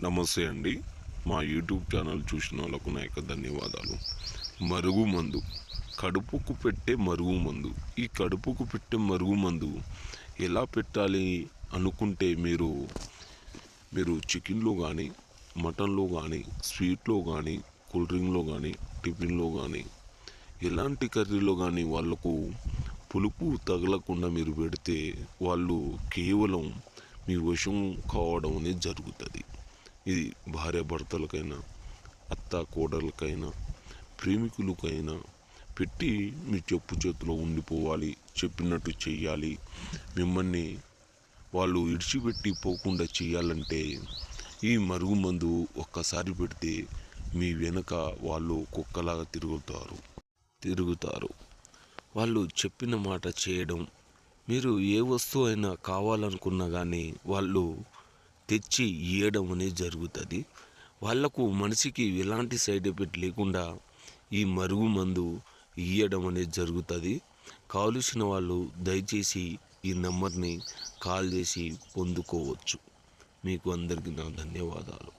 నమస్తే అండి. మా యూట్యూబ్ ఛానల్ చూసిన వాళ్ళకు నా యొక్క ధన్యవాదాలు. మరుగుమందు, కడుపుకు పెట్టే మరుగుమందు. ఈ కడుపుకు పెట్టే మరుగుమందు ఎలా పెట్టాలి అనుకుంటే మీరు చికెన్లో కానీ, మటన్లో కానీ, స్వీట్లో కానీ, కూల్ డ్రింక్లో కానీ, టిఫిన్లో కానీ, ఎలాంటి కర్రీలో కానీ వాళ్ళకు పులుపు తగలకుండా మీరు పెడితే వాళ్ళు కేవలం మీ వశం కావడం అనేది జరుగుతుంది. ఇది భార్యాభర్తలకైనా, అత్త కోడలకైనా, ప్రేమికులకైనా పెట్టి మీ చెప్పు చేతిలో ఉండిపోవాలి, చెప్పినట్టు చెయ్యాలి. మిమ్మల్ని వాళ్ళు ఇడిచిపెట్టి పోకుండా చేయాలంటే ఈ మరుగుమందు ఒక్కసారి పెడితే మీ వెనుక వాళ్ళు కుక్కలాగా తిరుగుతారు. వాళ్ళు చెప్పిన మాట చేయడం, మీరు ఏ వస్తువు అయినా కావాలనుకున్నా కానీ వాళ్ళు తెచ్చి ఇవ్వడం అనేది జరుగుతుంది. వాళ్లకు మనిషికి ఎలాంటి సైడ్ ఎఫెక్ట్ లేకుండా ఈ మరుగుమందు ఇవ్వడం అనేది జరుగుతుంది. కావలసిన వాళ్ళు దయచేసి ఈ నెంబర్ని కాల్ చేసి పొందుకోవచ్చు. మీకు అందరికీ నా ధన్యవాదాలు.